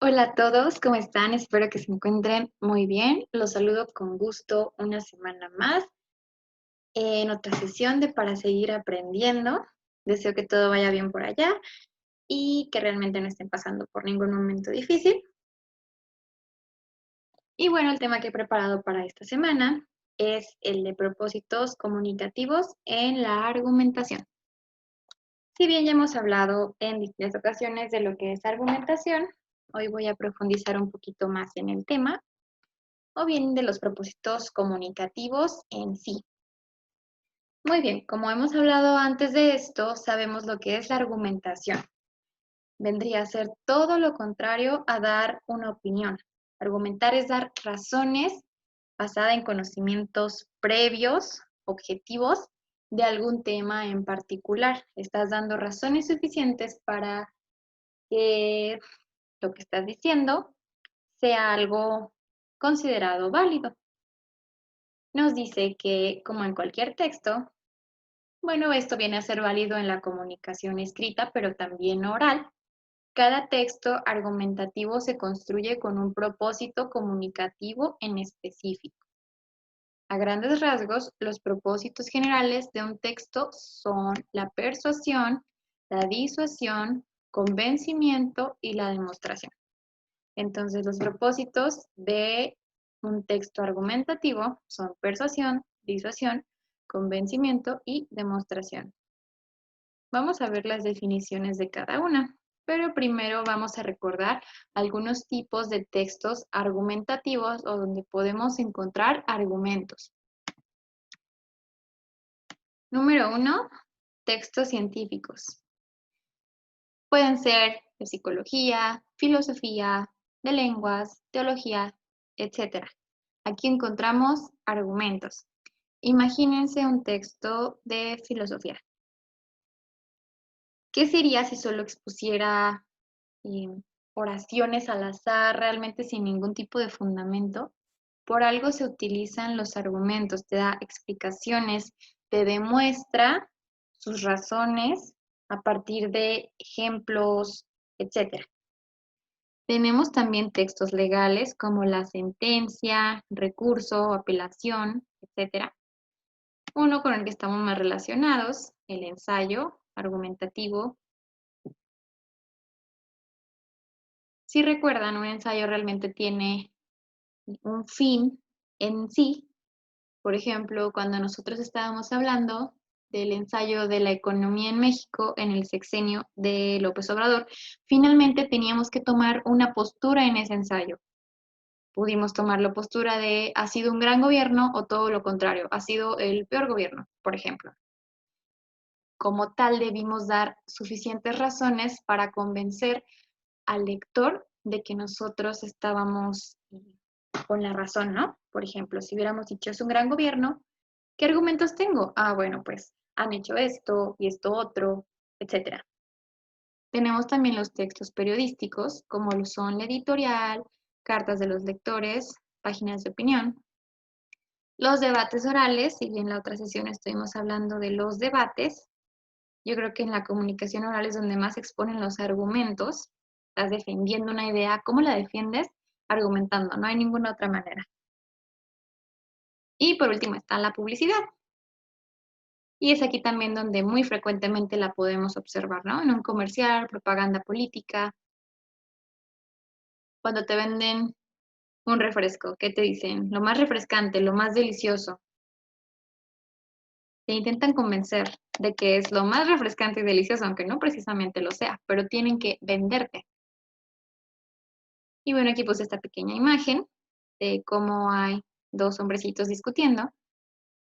Hola a todos, ¿cómo están? Espero que se encuentren muy bien. Los saludo con gusto una semana más en otra sesión de Para Seguir Aprendiendo. Deseo que todo vaya bien por allá y que realmente no estén pasando por ningún momento difícil. Y bueno, el tema que he preparado para esta semana es el de propósitos comunicativos en la argumentación. Si bien ya hemos hablado en distintas ocasiones de lo que es argumentación, hoy voy a profundizar un poquito más en el tema o bien de los propósitos comunicativos en sí. Muy bien, como hemos hablado antes de esto, sabemos lo que es la argumentación. Vendría a ser todo lo contrario a dar una opinión. Argumentar es dar razones basada en conocimientos previos, objetivos, de algún tema en particular. Estás dando razones suficientes para que lo que estás diciendo sea algo considerado válido. Nos dice que, como en cualquier texto, bueno, esto viene a ser válido en la comunicación escrita, pero también oral. Cada texto argumentativo se construye con un propósito comunicativo en específico. A grandes rasgos, los propósitos generales de un texto son la persuasión, la disuasión, convencimiento y la demostración. Entonces, los propósitos de un texto argumentativo son persuasión, disuasión, convencimiento y demostración. Vamos a ver las definiciones de cada una, pero primero vamos a recordar algunos tipos de textos argumentativos o donde podemos encontrar argumentos. Número 1, textos científicos. Pueden ser de psicología, filosofía, de lenguas, teología, etc. Aquí encontramos argumentos. Imagínense un texto de filosofía. ¿Qué sería si solo expusiera eh, oraciones al azar, realmente sin ningún tipo de fundamento? Por algo se utilizan los argumentos, te da explicaciones, te demuestra sus razones a partir de ejemplos, etc. Tenemos también textos legales como la sentencia, recurso, apelación, etc. Uno con el que estamos más relacionados, el ensayo argumentativo. Si recuerdan, un ensayo realmente tiene un fin en sí. Por ejemplo, cuando nosotros estábamos hablando del ensayo de la economía en México en el sexenio de López Obrador, finalmente teníamos que tomar una postura en ese ensayo. Pudimos tomar la postura de ha sido un gran gobierno o todo lo contrario, ha sido el peor gobierno, por ejemplo. Como tal, debimos dar suficientes razones para convencer al lector de que nosotros estábamos con la razón, ¿no? Por ejemplo, si hubiéramos dicho es un gran gobierno, ¿qué argumentos tengo? Ah, bueno, pues han hecho esto y esto otro, etcétera. Tenemos también los textos periodísticos, como lo son la editorial, cartas de los lectores, páginas de opinión. Los debates orales, si bien en la otra sesión estuvimos hablando de los debates, yo creo que en la comunicación oral es donde más se exponen los argumentos. Estás defendiendo una idea, ¿cómo la defiendes? Argumentando, no hay ninguna otra manera. Y por último está la publicidad. Y es aquí también donde muy frecuentemente la podemos observar, ¿no? En un comercial, propaganda política, cuando te venden un refresco, ¿qué te dicen? Lo más refrescante, lo más delicioso. Te intentan convencer de que es lo más refrescante y delicioso, aunque no precisamente lo sea, pero tienen que venderte. Y bueno, aquí puse esta pequeña imagen de cómo hay dos hombrecitos discutiendo,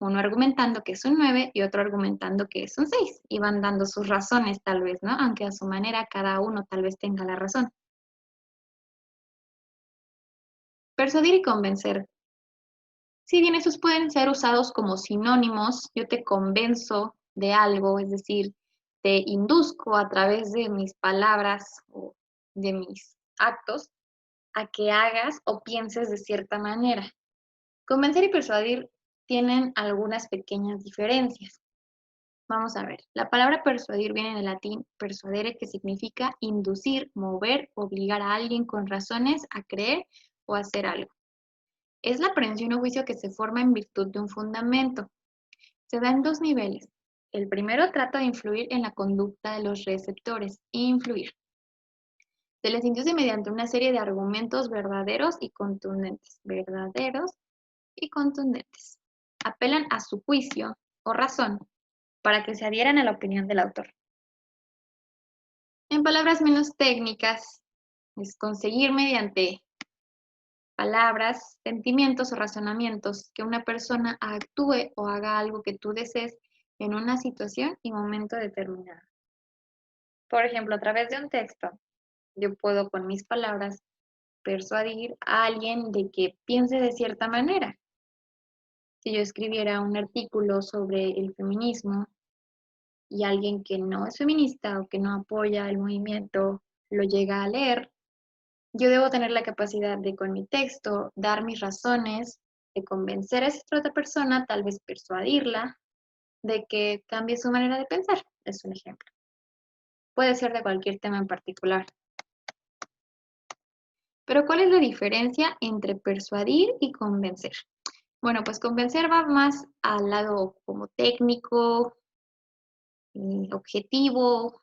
uno argumentando que es un 9 y otro argumentando que es un 6. Y van dando sus razones tal vez, ¿no? Aunque a su manera cada uno tal vez tenga la razón. Persuadir y convencer. Si bien esos pueden ser usados como sinónimos, yo te convenzo de algo, es decir, te induzco a través de mis palabras o de mis actos a que hagas o pienses de cierta manera. Convencer y persuadir tienen algunas pequeñas diferencias. Vamos a ver. La palabra persuadir viene del latín persuadere, que significa inducir, mover, obligar a alguien con razones a creer o hacer algo. Es la aprehensión o juicio que se forma en virtud de un fundamento. Se da en dos niveles. El primero trata de influir en la conducta de los receptores. Influir. Se les induce mediante una serie de argumentos verdaderos y contundentes. Verdaderos y contundentes. Apelan a su juicio o razón para que se adhieran a la opinión del autor. En palabras menos técnicas, es conseguir mediante palabras, sentimientos o razonamientos que una persona actúe o haga algo que tú desees en una situación y momento determinado. Por ejemplo, a través de un texto, yo puedo con mis palabras persuadir a alguien de que piense de cierta manera. Si yo escribiera un artículo sobre el feminismo y alguien que no es feminista o que no apoya el movimiento lo llega a leer, yo debo tener la capacidad de con mi texto dar mis razones, de convencer a esa otra persona, tal vez persuadirla de que cambie su manera de pensar. Es un ejemplo. Puede ser de cualquier tema en particular. Pero ¿cuál es la diferencia entre persuadir y convencer? Bueno, pues convencer va más al lado como técnico, objetivo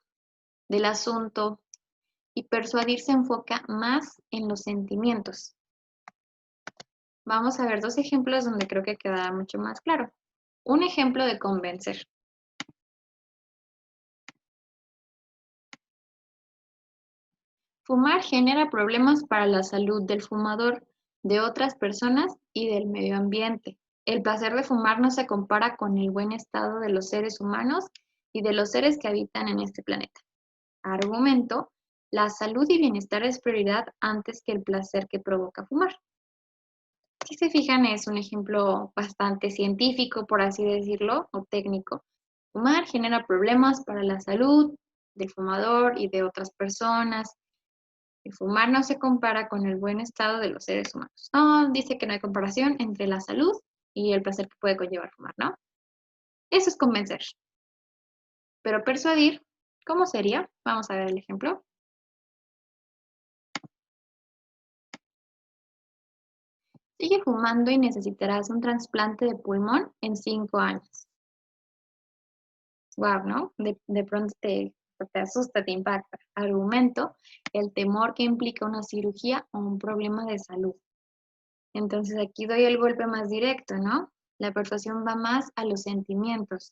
del asunto, y persuadir se enfoca más en los sentimientos. Vamos a ver dos ejemplos donde creo que quedará mucho más claro. Un ejemplo de convencer. Fumar genera problemas para la salud del fumador, de otras personas y del medio ambiente. El placer de fumar no se compara con el buen estado de los seres humanos y de los seres que habitan en este planeta. Argumento: la salud y bienestar es prioridad antes que el placer que provoca fumar. Si se fijan, es un ejemplo bastante científico, por así decirlo, o técnico. Fumar genera problemas para la salud del fumador y de otras personas. El fumar no se compara con el buen estado de los seres humanos. No, dice que no hay comparación entre la salud y el placer que puede conllevar fumar, ¿no? Eso es convencer. Pero persuadir, ¿cómo sería? Vamos a ver el ejemplo. Sigue fumando y necesitarás un trasplante de pulmón en 5 años. Wow, ¿no? De pronto te asusta, te impacta. Argumento: el temor que implica una cirugía o un problema de salud. Entonces aquí doy el golpe más directo, ¿no? La persuasión va más a los sentimientos.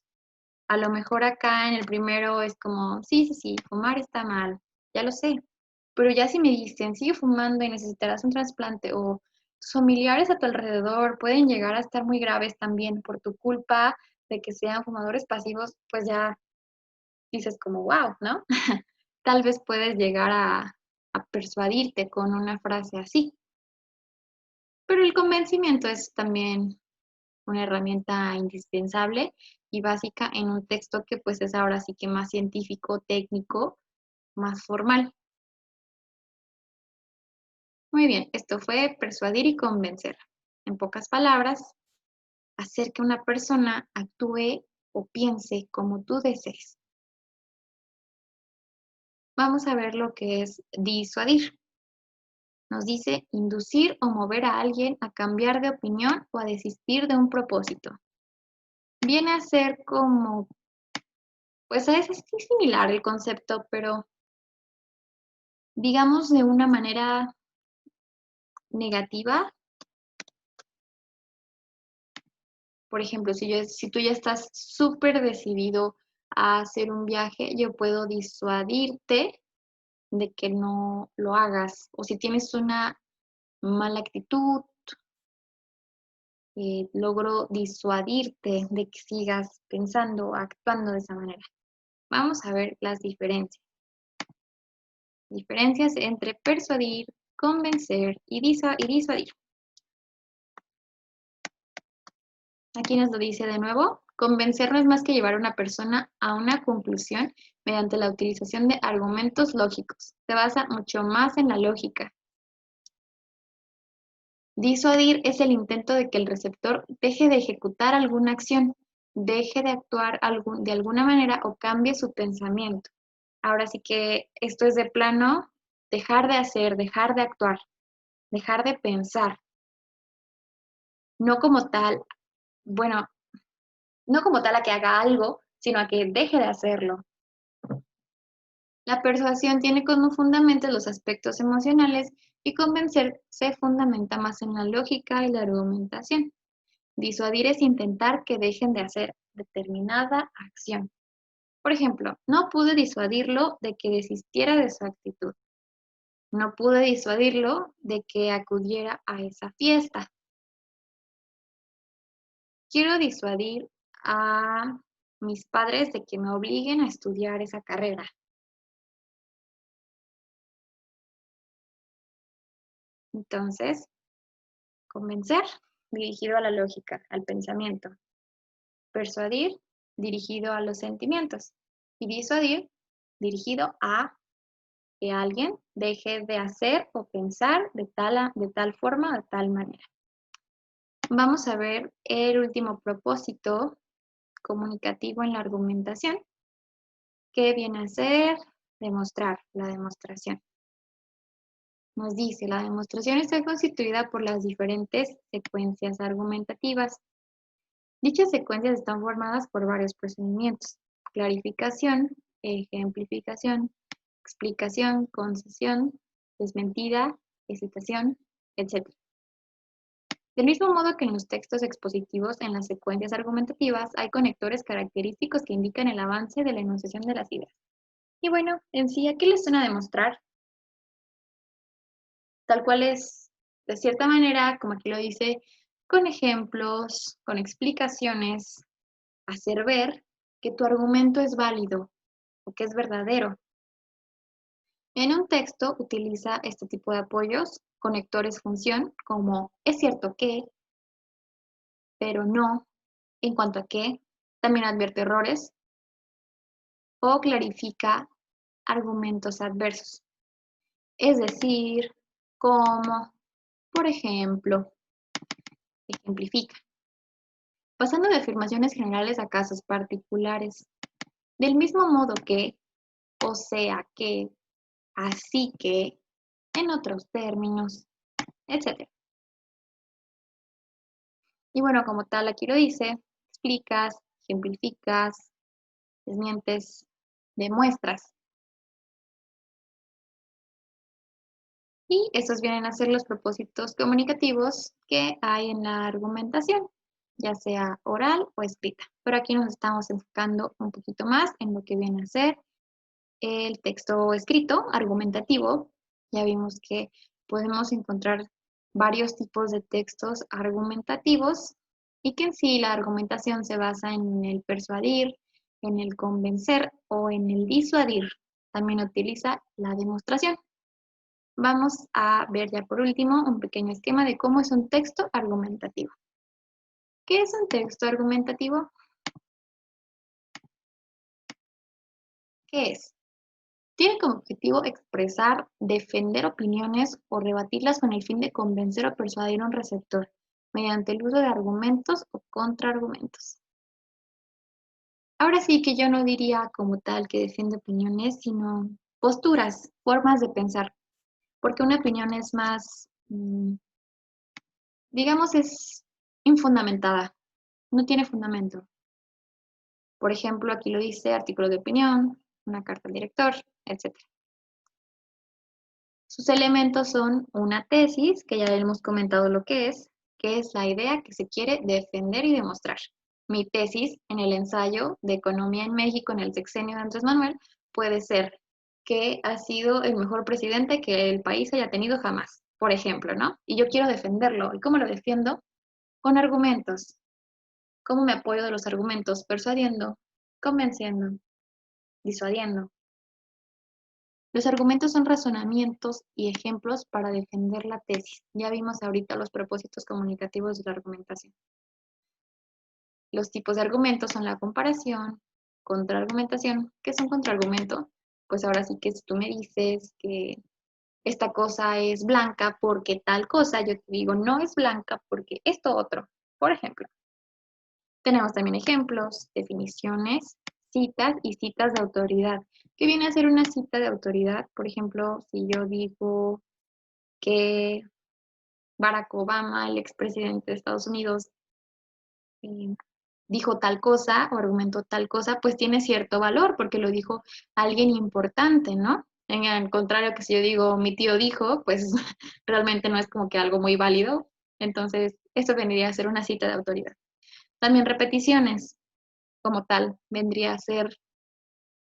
A lo mejor acá en el primero es como, sí, fumar está mal, ya lo sé. Pero ya si me dicen, sigue fumando y necesitarás un trasplante, o tus familiares a tu alrededor pueden llegar a estar muy graves también por tu culpa de que sean fumadores pasivos, pues ya dices como, wow, ¿no? Tal vez puedes llegar a persuadirte con una frase así. Pero el convencimiento es también una herramienta indispensable y básica en un texto que pues es ahora sí que más científico, técnico, más formal. Muy bien, esto fue persuadir y convencer. En pocas palabras, hacer que una persona actúe o piense como tú desees. Vamos a ver lo que es disuadir. Nos dice inducir o mover a alguien a cambiar de opinión o a desistir de un propósito. Viene a ser como, pues es similar el concepto, pero digamos de una manera negativa. Por ejemplo, si tú ya estás súper decidido a hacer un viaje, yo puedo disuadirte de que no lo hagas. O si tienes una mala actitud, logro disuadirte de que sigas pensando, actuando de esa manera. Vamos a ver las diferencias. Diferencias entre persuadir, convencer y disuadir. Aquí nos lo dice de nuevo. Convencer no es más que llevar a una persona a una conclusión mediante la utilización de argumentos lógicos. Se basa mucho más en la lógica. Disuadir es el intento de que el receptor deje de ejecutar alguna acción deje de actuar de alguna manera o cambie su pensamiento. Ahora sí que esto es de plano dejar de hacer, dejar de actuar, dejar de pensar. No como tal, bueno, no como tal a que haga algo, sino a que deje de hacerlo. La persuasión tiene como fundamento los aspectos emocionales y convencer se fundamenta más en la lógica y la argumentación. Disuadir es intentar que dejen de hacer determinada acción. Por ejemplo, no pude disuadirlo de que desistiera de su actitud. No pude disuadirlo de que acudiera a esa fiesta. Quiero disuadir a mis padres de que me obliguen a estudiar esa carrera. Entonces, convencer, dirigido a la lógica, al pensamiento. Persuadir, dirigido a los sentimientos. Y disuadir, dirigido a que alguien deje de hacer o pensar de tal forma o de tal manera. Vamos a ver el último propósito comunicativo en la argumentación, que viene a ser demostrar, la demostración. Nos dice, la demostración está constituida por las diferentes secuencias argumentativas. Dichas secuencias están formadas por varios procedimientos: clarificación, ejemplificación, explicación, concesión, desmentida, excitación, etc. Del mismo modo que en los textos expositivos, en las secuencias argumentativas hay conectores característicos que indican el avance de la enunciación de las ideas. Y bueno, en sí, ¿a qué les suena demostrar? Tal cual es, de cierta manera, como aquí lo dice, con ejemplos, con explicaciones, hacer ver que tu argumento es válido o que es verdadero. En un texto utiliza este tipo de apoyos, conectores función, como es cierto que, pero no, en cuanto a qué, también advierte errores o clarifica argumentos adversos. Es decir, como, por ejemplo, ejemplifica, pasando de afirmaciones generales a casos particulares. Del mismo modo que, o sea que, así que, en otros términos, etc. Y bueno, como tal, aquí lo dice, explicas, ejemplificas, desmientes, demuestras. Y estos vienen a ser los propósitos comunicativos que hay en la argumentación, ya sea oral o escrita. Pero aquí nos estamos enfocando un poquito más en lo que viene a ser el texto escrito, argumentativo. Ya vimos que podemos encontrar varios tipos de textos argumentativos y que en sí la argumentación se basa en el persuadir, en el convencer o en el disuadir. También utiliza la demostración. Vamos a ver ya por último un pequeño esquema de cómo es un texto argumentativo. ¿Qué es un texto argumentativo? ¿Qué es? Tiene como objetivo expresar, defender opiniones o rebatirlas con el fin de convencer o persuadir a un receptor, mediante el uso de argumentos o contraargumentos. Ahora sí que yo no diría como tal que defiende opiniones, sino posturas, formas de pensar, porque una opinión es más, digamos, es infundamentada, no tiene fundamento. Por ejemplo, aquí lo dice artículo de opinión, una carta al director, etc. Sus elementos son una tesis, que ya hemos comentado lo que es la idea que se quiere defender y demostrar. Mi tesis en el ensayo de Economía en México en el sexenio de Andrés Manuel puede ser que ha sido el mejor presidente que el país haya tenido jamás, por ejemplo, ¿no? Y yo quiero defenderlo. ¿Y cómo lo defiendo? Con argumentos. ¿Cómo me apoyo de los argumentos? Persuadiendo, convenciendo, disuadiendo. Los argumentos son razonamientos y ejemplos para defender la tesis. Ya vimos ahorita los propósitos comunicativos de la argumentación. Los tipos de argumentos son la comparación, contraargumentación. ¿Qué es un contraargumento? Pues ahora sí que si tú me dices que esta cosa es blanca porque tal cosa, yo te digo no es blanca porque esto otro, por ejemplo. Tenemos también ejemplos, definiciones, citas y citas de autoridad. ¿Qué viene a ser una cita de autoridad? Por ejemplo, si yo digo que Barack Obama, el expresidente de Estados Unidos, eh, dijo tal cosa o argumentó tal cosa, pues tiene cierto valor porque lo dijo alguien importante, ¿no? En el contrario que si yo digo mi tío dijo, pues realmente no es como que algo muy válido. Entonces, esto vendría a ser una cita de autoridad. También repeticiones, como tal, vendría a ser,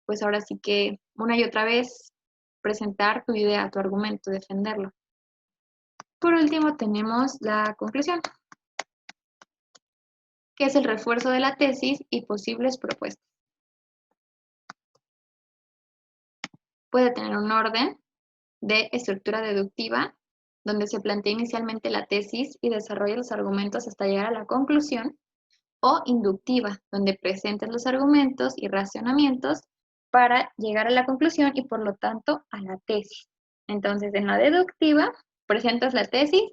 pues ahora sí que una y otra vez presentar tu idea, tu argumento, defenderlo. Por último, tenemos la conclusión, que es el refuerzo de la tesis y posibles propuestas. Puede tener un orden de estructura deductiva, donde se plantea inicialmente la tesis y desarrolla los argumentos hasta llegar a la conclusión, o inductiva, donde presentes los argumentos y racionamientos para llegar a la conclusión y por lo tanto a la tesis. Entonces, en la deductiva presentas la tesis,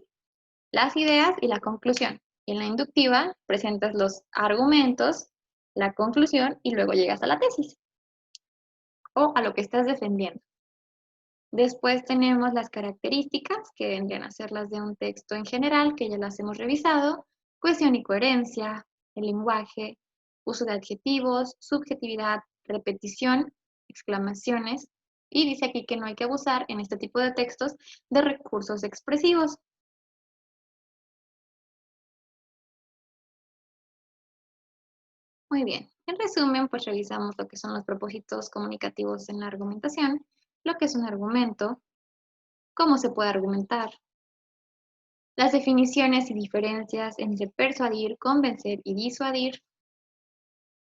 las ideas y la conclusión. Y en la inductiva presentas los argumentos, la conclusión y luego llegas a la tesis o a lo que estás defendiendo. Después tenemos las características, que vendrían a ser las de un texto en general, que ya las hemos revisado, cohesión y coherencia, el lenguaje, uso de adjetivos, subjetividad, repetición, exclamaciones, y dice aquí que no hay que abusar en este tipo de textos de recursos expresivos. Muy bien, en resumen, pues revisamos lo que son los propósitos comunicativos en la argumentación, lo que es un argumento, cómo se puede argumentar, las definiciones y diferencias entre persuadir, convencer y disuadir,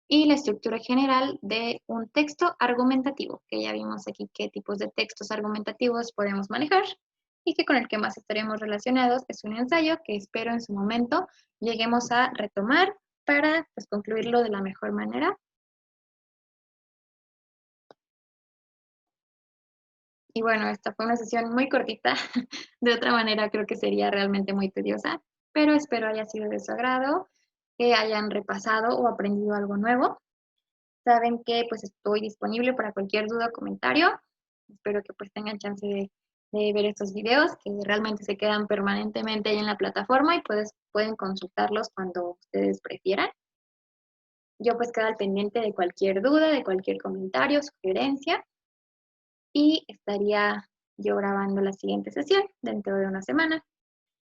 y la estructura general de un texto argumentativo, que ya vimos aquí qué tipos de textos argumentativos podemos manejar y que con el que más estaremos relacionados es un ensayo que espero en su momento lleguemos a retomar para pues, concluirlo de la mejor manera. Y bueno, esta fue una sesión muy cortita, de otra manera creo que sería realmente muy tediosa, pero espero haya sido de su agrado, que hayan repasado o aprendido algo nuevo. Saben que pues estoy disponible para cualquier duda o comentario. Espero que pues tengan chance de ver estos videos que realmente se quedan permanentemente ahí en la plataforma y pueden consultarlos cuando ustedes prefieran. Yo pues quedo al pendiente de cualquier duda, de cualquier comentario, sugerencia y estaría yo grabando la siguiente sesión dentro de una semana.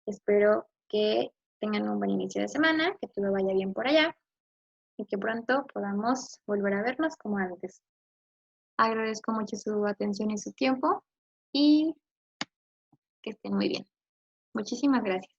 Espero que tengan un buen inicio de semana, que todo vaya bien por allá y que pronto podamos volver a vernos como antes. Agradezco mucho su atención y su tiempo y que estén muy bien. Muchísimas gracias.